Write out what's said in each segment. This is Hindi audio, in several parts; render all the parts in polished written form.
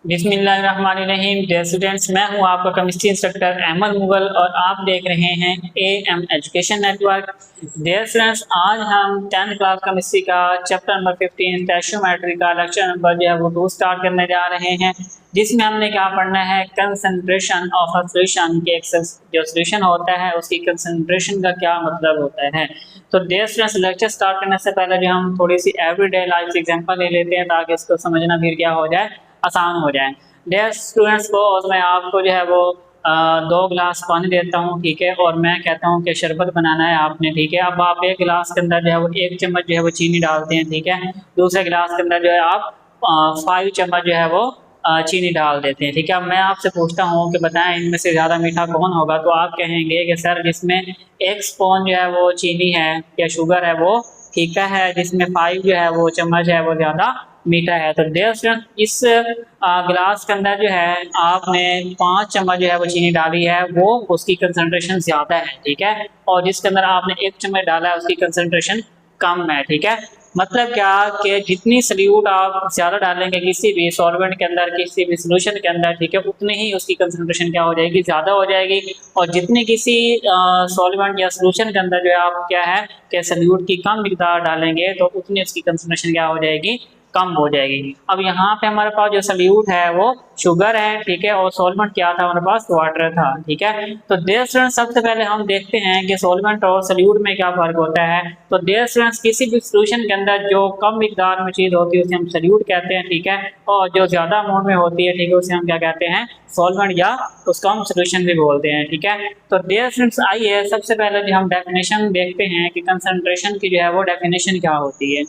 बिस्मिल्लाहिर्रहमानिर्रहीम। डियर स्टूडेंट्स, मैं हूं आपका केमिस्ट्री इंस्ट्रक्टर अहमद मुगल और आप देख रहे हैं AM education network. Dear students, आज हम 10th क्लास केमिस्ट्री का चैप्टर नंबर 15 स्टोइकियोमेट्री का लेक्चर नंबर जो है वो 2 स्टार्ट करने जा रहे हैं, जिसमें हमने क्या पढ़ना है, कंसंट्रेशन ऑफ अ सॉल्यूशन के जो सॉल्यूशन होता है उसकी कंसंट्रेशन का क्या मतलब होता है। तो डियर स्टूडेंट्स, लेक्चर स्टार्ट करने से पहले जो हम थोड़ी सी एवरीडे लाइफ एग्जांपल ले लेते हैं ताकि इसको समझना फिर क्या हो जाए, आसान हो जाए। डियर स्टूडेंट्स को और मैं आपको जो है वो 2 गिलास पानी देता हूँ, ठीक है, और मैं कहता हूँ कि शरबत बनाना है आपने, ठीक है। अब आप एक गिलास के अंदर जो है वो 1 चम्मच जो है वो चीनी डालते हैं, ठीक है। दूसरे गिलास के अंदर जो है आप 5 चम्मच जो है वो चीनी डाल देते हैं, ठीक है। अब मैं आपसे पूछता हूँ कि बताएं इनमें से ज़्यादा मीठा कौन होगा, तो आप कहेंगे कि सर जिसमें 1 स्पून जो है वो चीनी है या शुगर है वो फीका है, जिसमें 5 जो है वो चम्मच है वो ज़्यादा मीठा है। तो डियर स्टूडेंट, इस गिलास के अंदर जो है आपने 5 चम्मच जो है वो चीनी डाली है, वो उसकी कंसंट्रेशन ज़्यादा है, ठीक है। और जिसके अंदर आपने 1 चम्मच डाला है उसकी कंसंट्रेशन कम है, ठीक है। मतलब क्या कि जितनी सल्यूट आप ज़्यादा डालेंगे किसी भी सॉल्वेंट के अंदर, किसी भी सोल्यूशन के अंदर, ठीक है, उतनी ही उसकी कंसंट्रेशन क्या हो जाएगी, ज़्यादा हो जाएगी। और जितनी किसी सॉल्वेंट या सोल्यूशन के अंदर जो है आप क्या है कि सल्यूट की कम मिकदार डालेंगे तो उतनी उसकी कंसंट्रेशन क्या हो जाएगी, कम हो जाएगी। अब यहाँ पे हमारे पास जो सल्यूट है वो शुगर है, ठीक है, और सॉल्वेंट क्या था हमारे पास, वाटर था, ठीक है। तो डियर स्टूडेंट्स, सबसे पहले हम देखते हैं कि सॉल्वेंट और सल्यूट में क्या फर्क होता है। तो डियर स्टूडेंट्स, किसी भी सॉल्यूशन के अंदर जो कम मिकदार में चीज होती है उसे हम सल्यूट कहते हैं, ठीक है, और जो ज्यादा अमाउंट में होती है, ठीक है, उसे हम क्या कहते हैं, सॉल्वेंट या उसको हम सॉल्यूशन भी बोलते हैं, ठीक है। तो डियर स्टूडेंट्स, आइए सबसे पहले जो हम डेफिनेशन देखते हैं कि कंसंट्रेशन की जो है वो डेफिनेशन क्या होती है।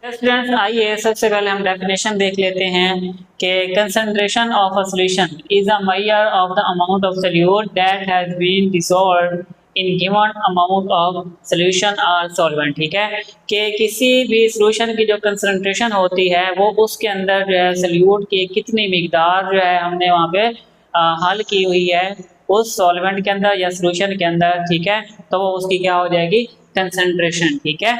स्टूडेंट्स, आइए सबसे पहले हम डेफिनेशन देख लेते हैं कि concentration of a solution is a measure of the amount of solute that has been dissolved in given amount of solution और सॉल्वेंट, ठीक है, कि किसी भी सॉल्यूशन की जो कंसंट्रेशन होती है वो उसके अंदर जो है सॉल्यूट की कितनी मिकदार जो है हमने वहाँ पे हल की हुई है उस सॉल्वेंट के अंदर या सॉल्यूशन के अंदर, ठीक है, तो वो उसकी क्या हो जाएगी, कंसंट्रेशन, ठीक है।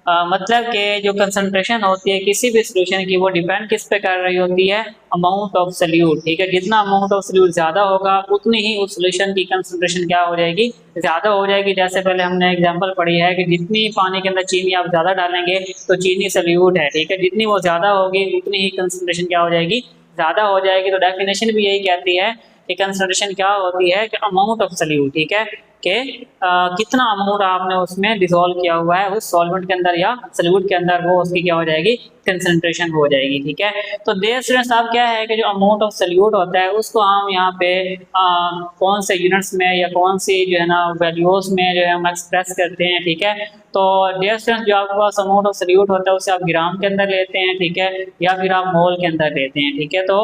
मतलब कि जो कंसंट्रेशन होती है किसी भी सॉल्यूशन की वो डिपेंड किस पे कर रही होती है, अमाउंट ऑफ सॉल्यूट, ठीक है। जितना अमाउंट ऑफ सॉल्यूट ज्यादा होगा उतनी ही उस सॉल्यूशन की कंसंट्रेशन क्या हो जाएगी, ज्यादा हो जाएगी। जैसे पहले हमने एग्जांपल पढ़ी है कि जितनी पानी के अंदर चीनी आप ज्यादा डालेंगे तो चीनी सॉल्यूट है, ठीक है, जितनी वो ज्यादा होगी उतनी ही कंसंट्रेशन क्या हो जाएगी, ज्यादा हो जाएगी। तो डेफिनेशन भी यही कहती है कि कंसंट्रेशन क्या होती है कि अमाउंट ऑफ सॉल्यूट, ठीक है, कि कितना अमाउंट आपने उसमें डिसॉल्व किया हुआ है उस सॉल्वेंट के अंदर या सॉल्यूट के अंदर, वो उसकी क्या हो जाएगी, कंसंट्रेशन हो जाएगी, ठीक है। तो डियर स्टूडेंट्स, अब क्या है कि जो अमाउंट ऑफ सॉल्यूट होता है उसको हम यहाँ पे कौन से यूनिट्स में या कौन सी जो है ना वैल्यूज में जो है हम एक्सप्रेस करते हैं, ठीक है। तो डियर स्टूडेंट्स, जो आपके पास अमाउंट ऑफ सॉल्यूट होता है उसे आप ग्राम के अंदर लेते हैं, ठीक है, या फिर आप मोल के अंदर लेते हैं, ठीक है। तो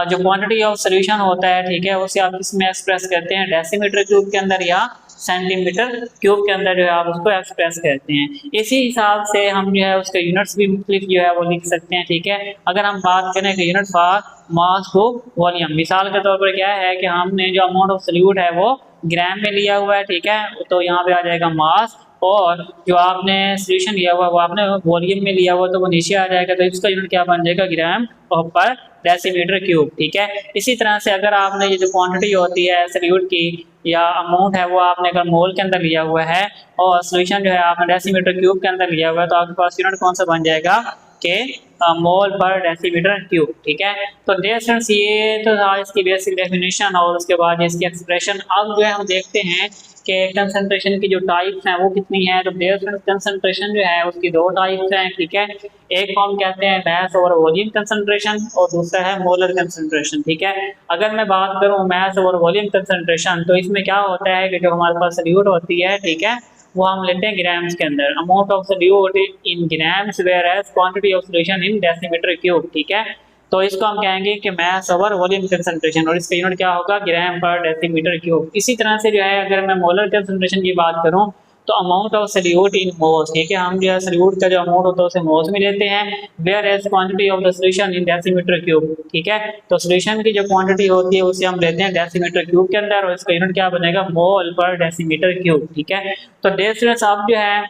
जो क्वांटिटी ऑफ सॉल्यूशन होता है, ठीक है, उसे आप इसमें एक्सप्रेस करते हैं डेसीमीटर क्यूब के अंदर या सेंटीमीटर क्यूब के अंदर जो है आप उसको एक्सप्रेस करते हैं। इसी हिसाब से हम जो है उसके यूनिट्स भी मुख्तलिफ जो है वो लिख सकते हैं, ठीक है। अगर हम बात करें कि यूनिट फॉर मास को वॉल्यूम, मिसाल के तौर पर क्या है कि हमने जो अमाउंट ऑफ सॉल्यूट है वो ग्राम में लिया हुआ है, ठीक है, तो यहाँ पे आ जाएगा मास, और जो आपने सॉल्यूशन लिया हुआ वो आपने वॉल्यूम में लिया हुआ तो वो नीचे आ जाएगा, तो इसका यूनिट क्या बन जाएगा, ग्राम पर डेसीमीटर क्यूब, ठीक है। इसी तरह से अगर आपने ये जो क्वांटिटी होती है सॉल्यूट की या अमाउंट है वो आपने अगर मोल के अंदर लिया हुआ है और सॉल्यूशन जो है आपने डेसीमीटर क्यूब के अंदर लिया हुआ है, तो आपके पास यूनिट कौन सा बन जाएगा कि मोल पर डेसीमीटर क्यूब, ठीक है। तो डियर स्टूडेंट्स, ये तो था इसकी बेसिक डेफिनेशन और उसके बाद इसकी एक्सप्रेशन। अब जो है हम देखते हैं कि कंसंट्रेशन की जो टाइप्स हैं वो कितनी है। तो डियर स्टूडेंट्स, कंसंट्रेशन जो है उसकी 2 टाइप्स हैं, ठीक है। एक को हम कहते हैं मास ओवर वॉल्यूम कंसंट्रेशन और दूसरा है मोलर कंसंट्रेशन, ठीक है। अगर मैं बात करूं मास ओवर वॉल्यूम कंसंट्रेशन, तो इसमें क्या होता है कि जो हमारे पास सॉल्यूट होती है, ठीक है, वो हम लेते हैं ग्राम्स के अंदर, amount of solute in grams whereas quantity of solution in decimetre cube, ठीक है। तो इसको हम कहेंगे कि मास ओवर वॉल्यूम कंसंट्रेशन और इसका यूनिट क्या होगा, ग्राम पर डेसीमीटर क्यूब। इसी तरह से जो है अगर मैं मोलर कंसंट्रेशन की बात करूं तो amount of solute in moles, ठीक है, हम जो है सॉल्यूट का जो अमाउंट होता है उसे मोल्स में लेते हैं, whereas quantity of the solution in decimetre cube, ठीक है। तो सॉल्यूशन की जो क्वांटिटी होती है उसे हम लेते हैं डेसीमीटर क्यूब के अंदर और इसका यूनिट क्या बनेगा, मोल पर डेसीमीटर क्यूब, ठीक है। तो डियर स्टूडेंट्स, आप जो है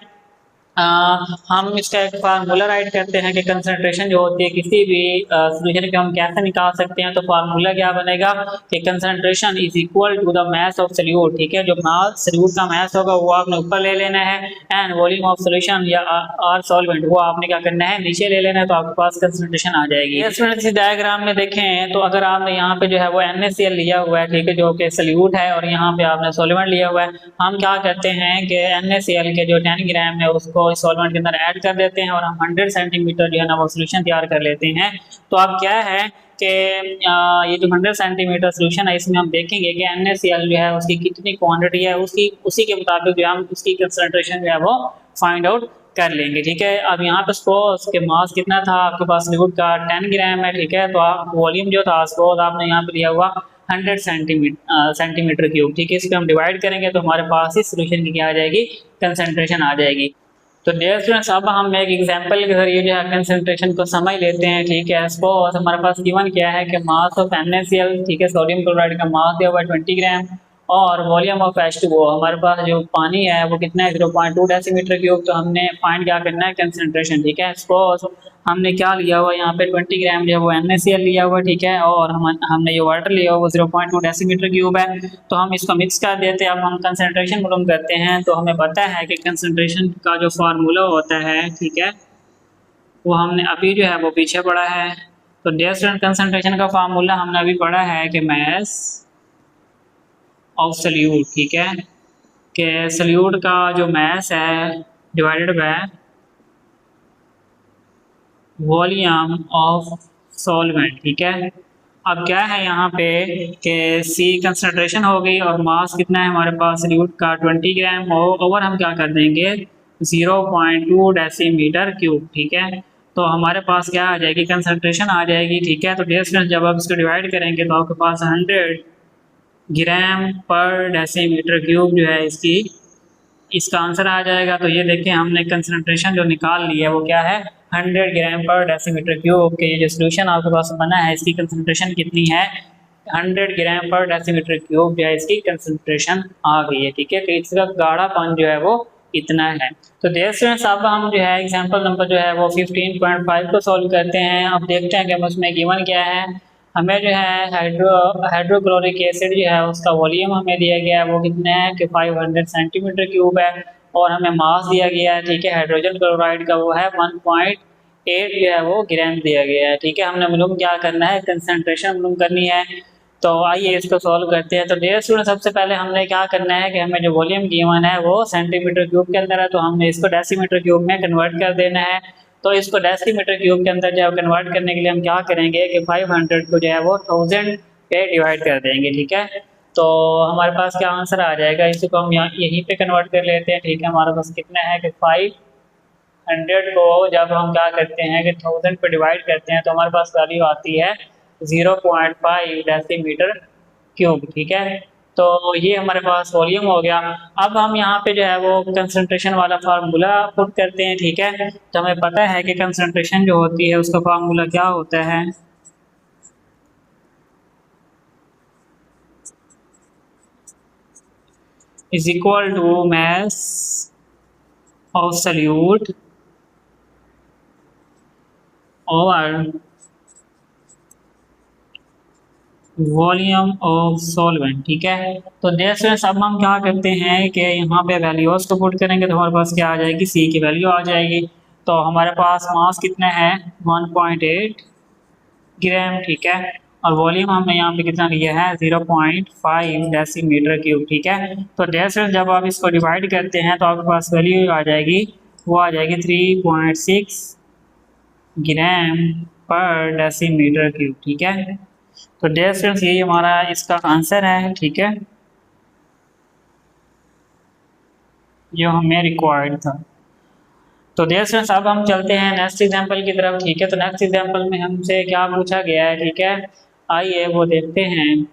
अ, हम इसका एक फार्मूला राइट करते हैं कि कंसंट्रेशन जो होती है किसी भी सॉल्यूशन के हम कैसे निकाल सकते हैं। तो फार्मूला क्या बनेगा कि concentration is equal to the mass of solute. ठीक है, जो मास सॉल्यूट का मास होगा वो आपने ऊपर ले लेना है, एंड वॉल्यूम ऑफ सॉल्यूशन या आर सॉल्वेंट वो आपने क्या करना है नीचे ले लेना है, तो आपके पास कंसंट्रेशन आ जाएगी। इस डायग्राम में देखें तो अगर आपने यहाँ पे जो है वो NaCl लिया हुआ है, ठीक है, जो कि सॉल्यूट है, और यहाँ पे आपने सॉल्वेंट लिया हुआ है, हम क्या करते हैं कि NaCl के जो 10 ग्राम है उसको सॉल्वेंट के अंदर ऐड कर देते हैं और हम 100 सेंटीमीटर जो है ना वो सोल्यूशन तैयार कर लेते हैं। तो अब क्या है कि ये जो 100 सेंटीमीटर सोल्यूशन है इसमें हम देखेंगे कि NaCl जो है उसकी कितनी क्वांटिटी है, उसकी उसी के मुताबिक जो हम उसकी कंसंट्रेशन जो है वो फाइंड आउट कर लेंगे। ठीक है, अब यहाँ पे सपोज के मास कितना था आपके पास सॉल्यूट का 10 ग्राम है। ठीक है, तो आप वॉल्यूम जो था सपोज आपने यहाँ पे लिया हुआ 100 सेंटीमीटर क्यूब। ठीक है, इस पर हम डिवाइड करेंगे तो हमारे पास इस सोल्यूशन की क्या आ जाएगी, कंसंट्रेशन आ जाएगी। तो डियर स्टूडेंट्स अब हम एक एग्जांपल के जरिए जो है कंसंट्रेशन को समझ लेते हैं। ठीक है, सपोज हमारे पास गिवन क्या है कि मास ऑफ NaCl, ठीक है, सोडियम क्लोराइड का मास दिया हुआ है 20 ग्राम, और वॉल्यूम ऑफ H2O हमारे पास जो पानी है वो कितना है 0.2 डेसीमीटर क्यूब। तो हमने फाइंड क्या करना है, कंसंट्रेशन। ठीक है, सपोज हमने क्या लिया हुआ यहाँ पे 20 ग्राम जो है वो NaCl लिया हुआ, ठीक है, और हमने जो वाटर लिया हुआ वो 0.2 डेसीमीटर क्यूब है। तो हम इसको मिक्स कर देते हैं। अब हम कंसंट्रेशन मालूम करते हैं। तो हमें पता है कि कंसंट्रेशन का जो फार्मूला होता है, ठीक है, वो हमने अभी जो है वो पीछे पढ़ा है। तो डियर स्टूडेंट कंसंट्रेशन का फार्मूला हमने अभी पढ़ा है कि मास ऑफ सॉल्यूट, ठीक है, कि सॉल्यूट का जो मास है divided by volume of solvent. ठीक है, अब क्या है यहाँ पे कि C कंसंट्रेशन हो गई और मास कितना है हमारे पास सॉल्यूट का 20 ग्राम, और ओवर हम क्या कर देंगे 0.2 डेसीमीटर क्यूब। ठीक है, तो हमारे पास क्या आ जाएगी, कंसंट्रेशन आ जाएगी। ठीक है, तो डियर स्टूडेंट्स जब आप इसको डिवाइड करेंगे तो आपके पास 100 ग्राम पर डेसीमीटर क्यूब जो है इसका आंसर आ जाएगा। तो ये देखें हमने कंसंट्रेशन जो निकाल ली है वो क्या है, 100 ग्राम पर डेसीमीटर क्यूब के। ये जो सोल्यूशन आपके पास बना है इसकी कंसंट्रेशन कितनी है, 100 ग्राम पर डेसीमीटर क्यूब जो है इसकी कंसंट्रेशन आ गई है। ठीक है, तो इसका गाढ़ापन जो है वो इतना है। तो देयर स्टूडेंट्स अब हम जो है एग्जांपल नंबर जो है वो 15.5 को सॉल्व करते हैं। अब देखते हैं कि उसमें गिवन क्या है। हमें जो है हाइड्रोक्लोरिक एसिड जो है उसका वॉल्यूम हमें दिया गया है वो कितना है कि 500 सेंटीमीटर क्यूब है, और हमें मास दिया गया है, ठीक है, हाइड्रोजन क्लोराइड का वो है 1.8 जो है वो ग्राम दिया गया है। ठीक है, हमने मालूम क्या करना है, कंसंट्रेशन मालूम करनी है। तो आइए इसको सॉल्व करते हैं। तो डियर स्टूडेंट सबसे पहले हमने क्या करना है कि हमें जो वॉल्यूम गिवन है वो सेंटीमीटर क्यूब के अंदर है, तो हमने इसको डेसीमीटर क्यूब में कन्वर्ट कर देना है। तो इसको डेसीमीटर क्यूब के अंदर जो है कन्वर्ट करने के लिए हम क्या करेंगे कि 500 को जो है वो 1000 पे डिवाइड कर देंगे। ठीक है, तो हमारे पास क्या आंसर आ जाएगा, इसको हम यहाँ यहीं पे कन्वर्ट कर लेते हैं। ठीक है, हमारे पास कितना है कि 500 को जब हम क्या करते हैं कि 1000 पे डिवाइड करते हैं तो हमारे पास वैल्यू आती है 0.5 डेसीमीटर क्यूब। ठीक है, तो ये हमारे पास वॉल्यूम हो गया। अब हम यहाँ पे जो है वो कंसंट्रेशन वाला फार्मूला पुट करते हैं। ठीक है, तो हमें पता है कि कंसंट्रेशन जो होती है उसका फार्मूला क्या होता है, is equal to mass of solute और वॉल्यूम ऑफ सॉल्वेंट। ठीक है, तो जैसे अब हम क्या करते हैं कि यहाँ पे वैल्यूज को पुट करेंगे तो हमारे पास क्या आ जाएगी, C की वैल्यू आ जाएगी। तो हमारे पास मास कितना है 1.8 ग्राम। ठीक है, और वॉल्यूम हमने यहाँ पे कितना लिया है 0.5 डेसीमीटर क्यूब। ठीक है, तो जैसे जब आप इसको डिवाइड करते हैं तो आपके पास वैल्यू आ जाएगी, वो आ जाएगी 3.6 ग्राम पर डेसीमीटर क्यूब। ठीक है, तो डियर स्टूडेंट्स ये हमारा इसका आंसर है। ठीक है, जो हमें रिक्वायर्ड था। तो डियर स्टूडेंट्स अब हम चलते हैं नेक्स्ट एग्जांपल की तरफ। ठीक है, तो नेक्स्ट एग्जांपल में हमसे क्या पूछा गया है, ठीक है, आइए वो देखते हैं।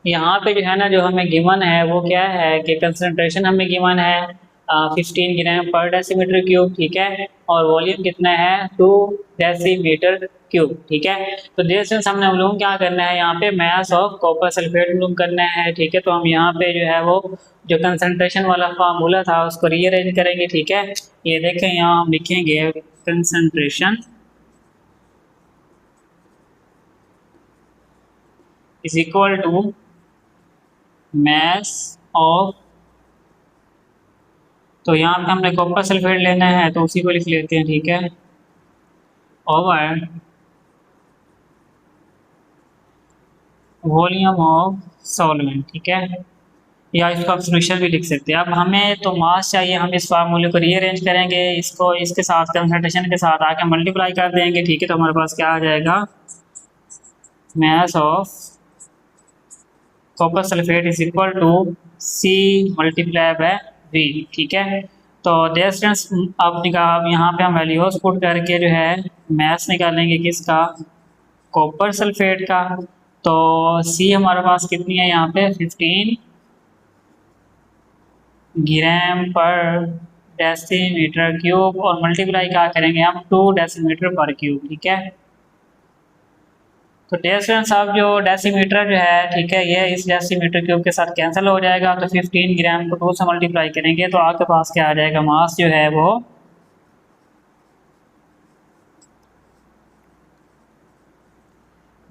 यहाँ पे जो है ना जो हमें गिवन है वो क्या है कि कंसंट्रेशन हमें गिवन है 15 ग्राम पर डेसीमीटर क्यूब, ठीक है, और वॉल्यूम कितना है 2 डेसीमीटर क्यूब, ठीक है। तो जैसे हमने मालूम क्या करना है, यहाँ पे मास ऑफ कॉपर सल्फेट मालूम करना है, ठीक है। तो हम यहाँ पे जो है वो जो कंसंट्रेशन वाला फार्मूला था उसको रीअरेंज करेंगे, ठीक है। ये देखें यहाँ हम लिखेंगे concentration is equal to mass of, तो यहाँ पे हमने कॉपर सल्फेट लेना है तो उसी को लिख लेते हैं, ठीक है, ओवर वॉल्यूम ऑफ सॉल्वेंट, ठीक है, या इसको आप सोल्यूशन भी लिख सकते हैं। अब हमें तो मास चाहिए, हम इस फार्मूले को रीअरेंज करेंगे, इसको इसके साथ कंसंट्रेशन के साथ आके मल्टीप्लाई कर देंगे, ठीक है। तो हमारे पास क्या आ जाएगा, mass of copper sulphate is equal to C multiply by V, ठीक है। तो डिस्टेंस अब निकाल, यहाँ पे हम वैल्यूज पुट करके जो है मास निकालेंगे किसका, कॉपर सल्फेट का। तो सी हमारे पास कितनी है यहाँ पे 15 ग्राम पर डेसीमीटर क्यूब, और मल्टीप्लाई क्या करेंगे हम 2 डेसीमीटर पर क्यूब, ठीक है। तो डिस्टेंस अब जो डेसीमीटर जो है, ठीक है, ये इस डेसीमीटर क्यूब के साथ कैंसिल हो जाएगा। तो 15 ग्राम को 2 से मल्टीप्लाई करेंगे तो आपके पास क्या आ जाएगा, मास जो है वो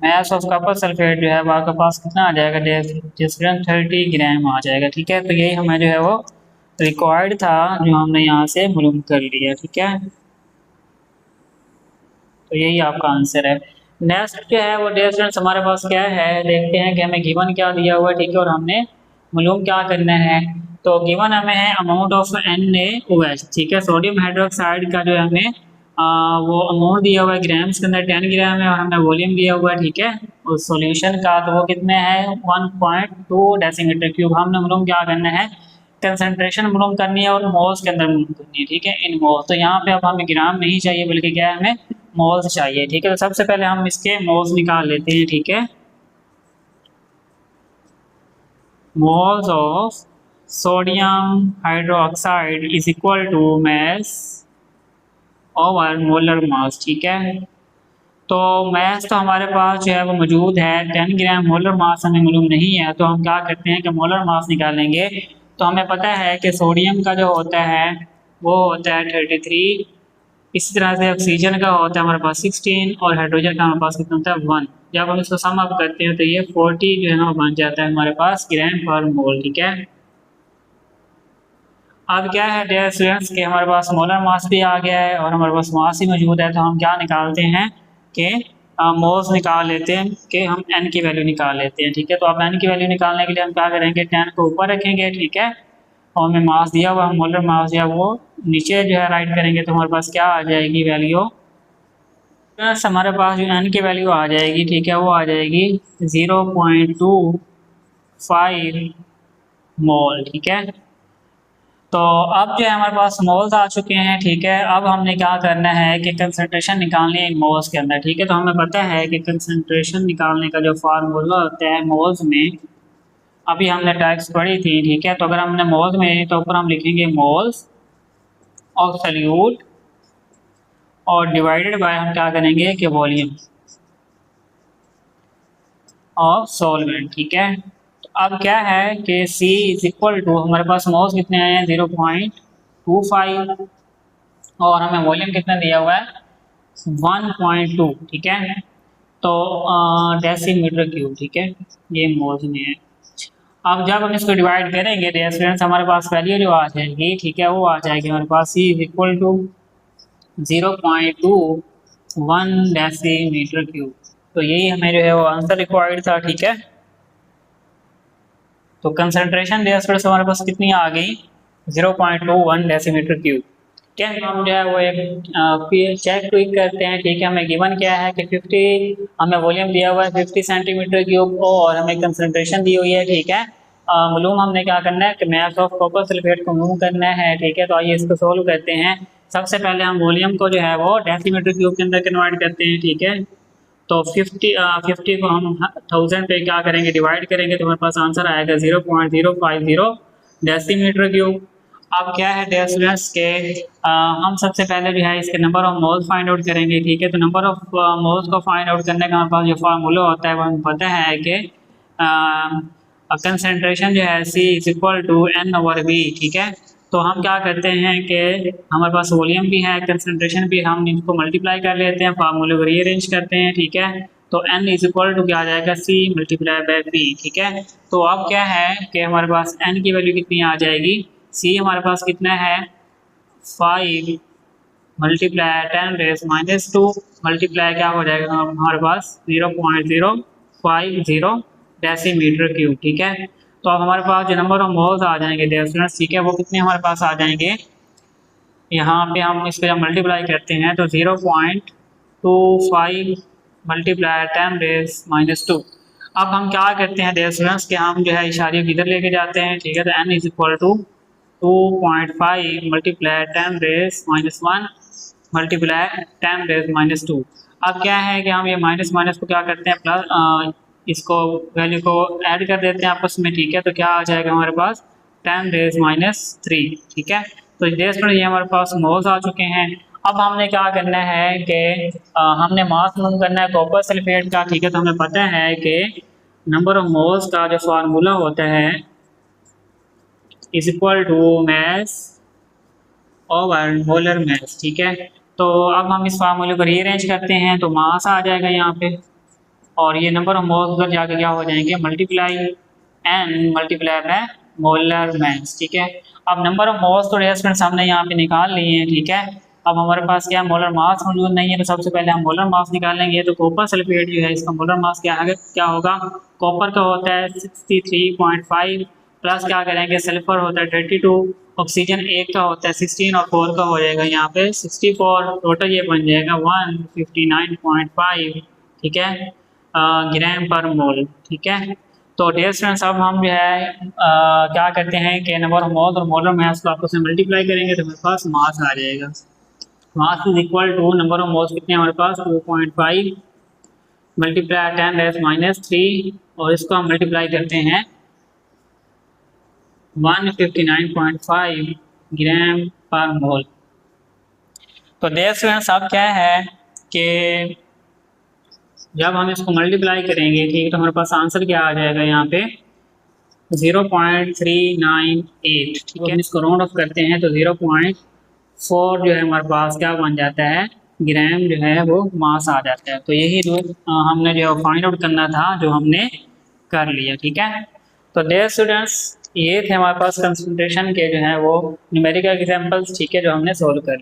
मास ऑफ कॉपर सल्फेट जो है वो आपके पास कितना आ जाएगा, डिस्टेंस 30 ग्राम आ जाएगा, ठीक है। तो यही हमें जो है वो रिक्वायर्ड था जो हमने यहाँ से मालूम कर लिया, ठीक है। तो यही आपका आंसर है। नेक्स्ट जो है वो डिस्टेंस हमारे पास क्या है, देखते हैं कि हमें गिवन क्या दिया हुआ है, ठीक है, और हमने मालूम क्या करना है। तो गिवन हमें है अमाउंट ऑफ NaOH, ठीक है, सोडियम हाइड्रोक्साइड का जो है हमें वो अमाउंट दिया हुआ है ग्राम्स के अंदर 10 ग्राम है, और हमें वॉल्यूम दिया हुआ है, ठीक है, उस सॉल्यूशन का। तो वो कितने हैं 1.2 डेसीमीटर क्यूब। हमने मालूम क्या करना है, कंसंट्रेशन मालूम करनी है और मोल्स के अंदर मालूम करनी है, ठीक है, इन मोल्स। तो यहाँ पे अब हमें ग्राम नहीं चाहिए बल्कि क्या है, हमें मोल्स चाहिए, ठीक है। तो सबसे पहले हम इसके मोल्स निकाल लेते हैं, ठीक है। Moles of sodium hydroxide is equal to mass over molar mass, ठीक है। तो मास तो हमारे पास जो है वो मौजूद है 10 ग्राम, मोलर मास हमें मालूम नहीं है। तो हम क्या करते हैं कि मोलर मास निकालेंगे। तो हमें पता है कि सोडियम का जो होता है वो होता है 33, इसी तरह से ऑक्सीजन का होता है हमारे पास 16, और हाइड्रोजन का हमारे पास कितना होता है 1। जब हम इसको सम अप करते हैं तो ये 40 जो है ना बन जाता है हमारे पास ग्राम पर मोल, ठीक है। अब क्या है डियर स्टूडेंट्स कि हमारे पास मोलर मास भी आ गया है और हमारे पास मास ही मौजूद है। तो हम क्या निकालते हैं कि मोल्स निकाल लेते हैं, कि हम n की वैल्यू निकाल लेते हैं, ठीक है। तो अब n की वैल्यू निकालने के लिए हम क्या करेंगे, 10 को ऊपर रखेंगे, ठीक है, और हमें मास दिया हुआ मोलर मास जो है वो नीचे जो है राइट करेंगे। तो हमारे पास क्या आ जाएगी वैल्यू, हमारे पास जो n की वैल्यू आ जाएगी, ठीक है, वो आ जाएगी 0.25 मोल, ठीक है। तो अब जो है हमारे पास मोल्स आ चुके हैं, ठीक है। अब हमने क्या करना है कि कंसंट्रेशन निकालनी है इन मोल्स के अंदर, ठीक है। तो हमें पता है कि कंसंट्रेशन निकालने का जो फार्मूला होता है मोल्स में, अभी हमने टाइप्स पढ़ी थी, ठीक है। तो अगर हमने मोल्स में, तो ऊपर हम लिखेंगे मोल्स ऑफ सॉल्यूट, और डिवाइडेड बाय हम क्या करेंगे कि वॉल्यूम ऑफ सॉल्वेंट, ठीक है। तो अब क्या है कि C इज इक्वल टू, हमारे पास मोल्स कितने आए हैं 0.25, और हमें वॉल्यूम कितना दिया हुआ है 1.2, ठीक है। तो डेसीमीटर क्यूब, ठीक है, ये मोल्स में है। अब जब हम इसको डिवाइड करेंगे तो स्टूडेंट्स हमारे पास वैल्यू जो आ जाएगी, ठीक है, वो आ जाएगी हमारे पास C is equal to 0.21 decimetre cube. तो यही हमें जो है वो आंसर रिक्वायर्ड था, ठीक है। तो कंसंट्रेशन स्टूडेंट्स हमारे पास कितनी आ गई 0.21 डेसीमीटर क्यूब, ठीक है। हम जो है वो एक चेक क्विक करते हैं, ठीक है। हमें गिवन क्या है कि 50, हमें वॉल्यूम दिया हुआ है 50 सेंटीमीटर क्यूब, और हमें कंसंट्रेशन दी हुई है, ठीक है। मालूम हमने क्या करना है कि मास ऑफ कॉपर सल्फेट को मालूम करना है, ठीक है। तो आइए इसको सोल्व करते हैं। सबसे पहले हम वॉल्यूम को जो है वो डेसीमीटर क्यूब के अंदर कन्वर्ट करते हैं, ठीक है। तो 50 को हम 1000 पे क्या करेंगे डिवाइड करेंगे, तो हमारे पास आंसर आएगा 0.050 डेसीमीटर क्यूब। अब क्या है डियर स्टूडेंट्स के हम सबसे पहले जो है इसके number of moles find out करेंगे, ठीक है। तो नंबर ऑफ मोल्स को फाइंड आउट करने का हमारे पास जो फार्मूला होता है वो हमें पता है कि कंसंट्रेशन जो है C is equal to N/V, ठीक है। तो हम क्या करते हैं कि हमारे पास वॉल्यूम भी है, कंसंट्रेशन भी, हम इनको मल्टीप्लाई कर लेते हैं, फार्मूले को रीअरेंज करते हैं, ठीक है। तो N इज इक्वल टू क्या आ जाएगा C मल्टीप्लाई बाय V, ठीक है। तो अब क्या है कि हमारे पास N की वैल्यू कितनी आ जाएगी, C हमारे पास कितना है 5 मल्टीप्लाई 10⁻² मल्टीप्लाई क्या हो जाएगा हमारे पास 0.050 डेसीमीटर क्यूब, ठीक है। तो अब हमारे पास जो नंबर ऑफ मोल्स आ जाएंगे डियर स्टूडेंट्स, ठीक है, वो कितने हमारे पास आ जाएंगे, यहाँ पे हम इसको जब मल्टीप्लाई करते हैं तो 0.25 मल्टीप्लाई 10⁻²। अब हम क्या करते हैं डियर स्टूडेंट्स कि हम जो है इशारे किधर लेके जाते हैं, ठीक है। तो n is equal to 2.5 multiply 10⁻1 multiply 10⁻²। अब क्या है कि हम ये माइनस माइनस को क्या करते हैं प्लस, इसको वैल्यू को ऐड कर देते हैं आपस में, ठीक है। तो क्या आ जाएगा हमारे पास 10⁻3, ठीक है। तो ये हमारे पास मोल्स आ चुके हैं। अब हमने क्या करना है कि हमने मास मालूम करना है कॉपर सल्फेट का, ठीक है। तो हमें पता है कि नंबर ऑफ मोल्स का जो फार्मूला होता है is equal to mass over molar mass, ठीक है। तो अब हम इस फार्मूले को रीअरेंज करते हैं तो मास आ जाएगा यहाँ पे, और ये नंबर ऑफ मोल्स उधर जाके क्या हो जाएंगे multiply N multiply by molar mass, ठीक है। अब नंबर ऑफ मोल्स तो रेस्टोरेंट्स हमने यहाँ पे निकाल लिए हैं, ठीक है। अब हमारे पास क्या मोलर मास मौजूद नहीं है, तो सबसे पहले हम मोलर मास निकालेंगे। तो कॉपर सल्फेट जो है इसका मोलर मास क्या होगा, कॉपर का होता है 63.5 प्लस क्या करेंगे सल्फर होता है 32, ऑक्सीजन एक का होता है 16 और 4 का हो जाएगा यहाँ पे 64, टोटल ये बन जाएगा 159.5, ठीक है, ग्राम पर मोल, ठीक है। तो डियर स्टूडेंट्स अब हम जो है क्या करते हैं कि नंबर ऑफ मोल्स और मोलर मास को आपस में मल्टीप्लाई करेंगे तो हमारे पास मास आ जाएगा। Mass is equal to number of moles कितने हमारे पास 2.5 मल्टीप्लाई 10⁻³ और इसको हम मल्टीप्लाई करते हैं 159.5 ग्राम पर मोल। तो डियर स्टूडेंट्स अब क्या है कि जब हम इसको मल्टीप्लाई करेंगे, ठीक है, तो हमारे पास आंसर क्या आ जाएगा यहाँ पे 0.398, ठीक है। इसको राउंड ऑफ करते हैं तो 0.4 जो है हमारे पास क्या बन जाता है ग्राम जो है वो मास आ जाता है। तो यही दो हमने जो फाइंड आउट करना था जो हमने कर लिया, ठीक है। तो डियर स्टूडेंट्स ये थे हमारे पास कंसंट्रेशन के जो है वो न्यूमेरिकल एग्जांपल्स, ठीक है, जो हमने सोल्व कर लिए।